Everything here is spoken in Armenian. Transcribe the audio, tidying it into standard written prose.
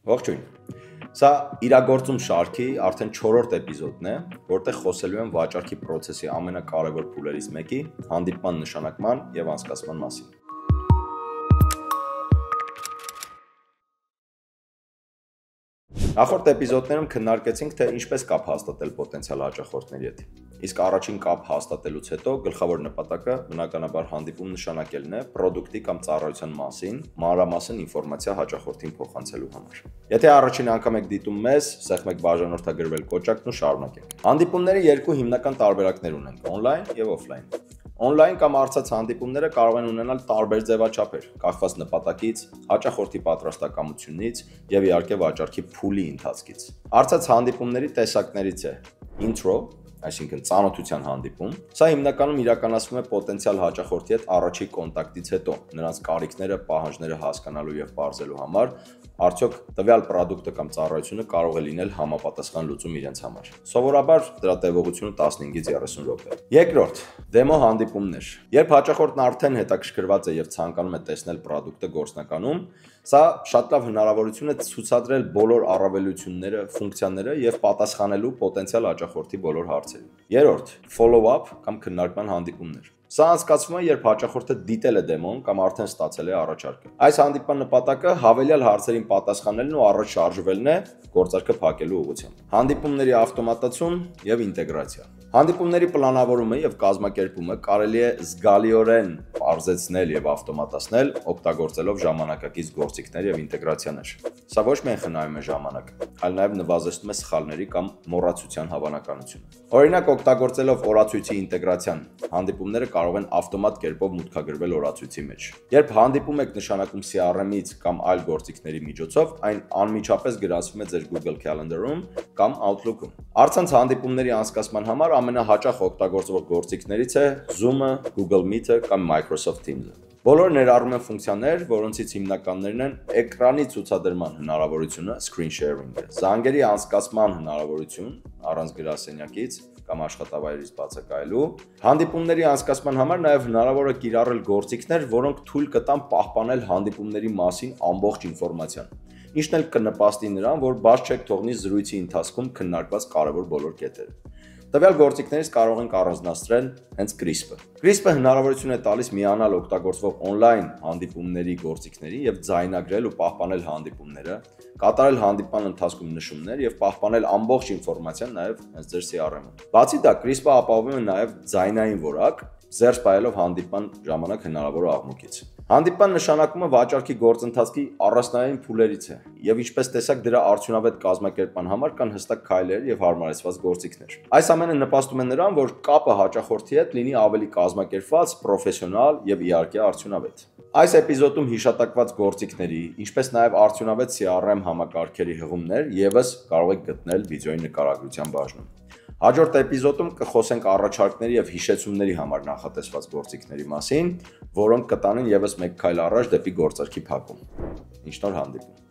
Ողջույն։ Սա իրագործում շարքի արդեն 4-րդ էպիզոդն է, որտեղ խոսելու եմ վաճառքի process-ի ամենակարևոր փուլերից մեկի՝ հանդիպման նշանակման եւ անցկացման մասին։ Նախորդ էպիզոդներում քննարկեցինք, թե ինչպես կապ հաստատել պոտենցիալ հաճախորդների հետ։ Իսկ առաջին կապ հաստատելուց հետո գլխավոր նպատակը բնականաբար հանդիպում նշանակելն է product-ի կամ ծառայության մասին մանրամասն ինֆորմացիա հաճախորդին փոխանցելու համար։ Եթե առաջին անգամ եք դիտում մեզ, սեղմեք բաժանորդագրվել կոճակն ու շարունակենք։ Հանդիպումների երկու հիմնական տարբերակներ ունենք՝ on-line եւ off-line։ On-line կամ առցած հանդիպումները կարող են ունենալ տարբեր ձևաչափեր, կախված նպատակից, հաճախորդի պատրաստակամությունից եւ իհարկե վաճառքի փուլի ընթացքից։ Առցած հանդիպումների տեսակներից է intro, այսինքն ծանոթության հանդիպում։ Սա հիմնականում իրականացվում է պոտենցիալ հաճախորդի հետ առաջի կոնտակտից հետո, նրանց կարիքները, պահանջները հասկանալու եւ բարձելու համար, արդյոք տվյալ product-ը կամ ծառայությունը կարող է լինել համապատասխան լուծում իրենց համար։ Սովորաբար դրա տևողությունը 15-ից 30 րոպե։ Երկրորդ, դեմո հանդիպումներ։ Երբ հաճախորդն արդեն հետաքրքրված է եւ ցանկանում է տեսնել product-ը գործնականում, սա շատ լավ հնարավորություն է ցուցադրել բոլոր առավելությունները, ֆունկցիաները եւ պատասխանելու պոտենցիալ հաճախորդի բոլոր հարցերին։ Երրորդ, follow-up կամ քննարկման հանդիպումներ։ Սա անցկացվում է, երբ հաճախորդը դիտել է դեմոն կամ արդեն ստացել է առաջարկը։ Այս հանդիպման նպատակը հավելյալ հարցերին պատասխանելն ու առաջ շարժվելն է գործարքը փակելու ուղղությամբ։ Հանդիպումների ավտոմատացում եւ ինտեգրացիա։ Հանդիպումների պլանավորումը եւ կազմակերպումը կարելի է զգալիորեն բարձրացնել եւ ավտոմատացնել, օգտագործելով ժամանակակից գործիքներ եւ ինտեգրացիաներ։ Սա ոչ միայն խնայում է ժամանակ, այլ նաեւ նվազեցնում է սխալների կամ մոռացության հավանականությունը։ Օրինակ, օգտագործելով օրացույցի ինտեգրացիան, հանդիպումները կարող են ավտոմատ կերպով մուտքագրվել օրացույցի մեջ։ Երբ հանդիպում եք նշանակում CRM-ից կամ այլ գործիքների միջոցով, այն անմիջապես գրանցվում է ձեր Google Calendar-ում կամ Outlook-ում։ Առցանց հանդիպումների անցկացման համար ամենահաճախ օգտագործվող գործիքներից է Zoom-ը, Google Meet-ը կամ Microsoft Teams-ը։ Բոլորն ներառում են ֆունկցիաներ, որոնցից հիմնականներն են էկրանի ցուցադրման հնարավորությունը, screen sharing-ը, զանգերի անցկացման հնարավորություն առանց գրասենյակից կամ աշխատավայրից բացակայելու, հանդիպումների անցկացման համար նաև հնարավոր է կիրառել գործիքներ, որոնք թույլ կտան պահպանել հանդիպումների մասին ամբողջ ինֆորմացիան, ինչն էլ կնպաստի նրան, որ բաց չեք թողնի զրույցի ընթացքում քննարկված կարևոր բոլոր կետերը։ Տվյալ գործիքներից կարող ենք առանձնացնել հենց CRISP-ը։ CRISP-ը հնարավորություն է տալիս միանալ օգտագործվող on-line հանդիպումների գործիքներին եւ ձայնագրել ու պահպանել հանդիպումները, կատարել հանդիպման ընթացքում նշումներ եւ պահպանել ամբողջ ինֆորմացիան նաեւ հենց ձեր CRM-ում։ Բացի դա, CRISP-ը ապահովում է նաեւ ձայնային որակ, զերծ պահելով հանդիպման ժամանակ հնարավոր աղմուկից։ Հանդիպման նշանակումը վաճառքի գործընթացի առանձնային փուլերից է, եւ ինչպես տեսակ դրա արդյունավետ կազմակերպման համար կան հստակ քայլեր եւ հարմարեցված գործիքներ։ Այս ամենը նպաստում է նրան, որ կապը հաճախորդի հետ լինի ավելի կազմակերպված, պրոֆեսիոնալ եւ իհարկե արդյունավետ։ Այս էպիզոդում հիշատակված գործիքների, ինչպես նաեւ արդյունավետ CRM համակարգերի հղումներ եւս կարող եք գտնել վիդեոյի նկարագրության բաժնում։ Հաջորդ էպիզոդում կխոսենք առաջարկների եւ հիշեցումների համար նախատեսված գործիքների մասին, որոնք կտանեն եւս մեկ քայլ առաջ դեպի գործարքի փակում։ Ինչ նոր հանդիպում։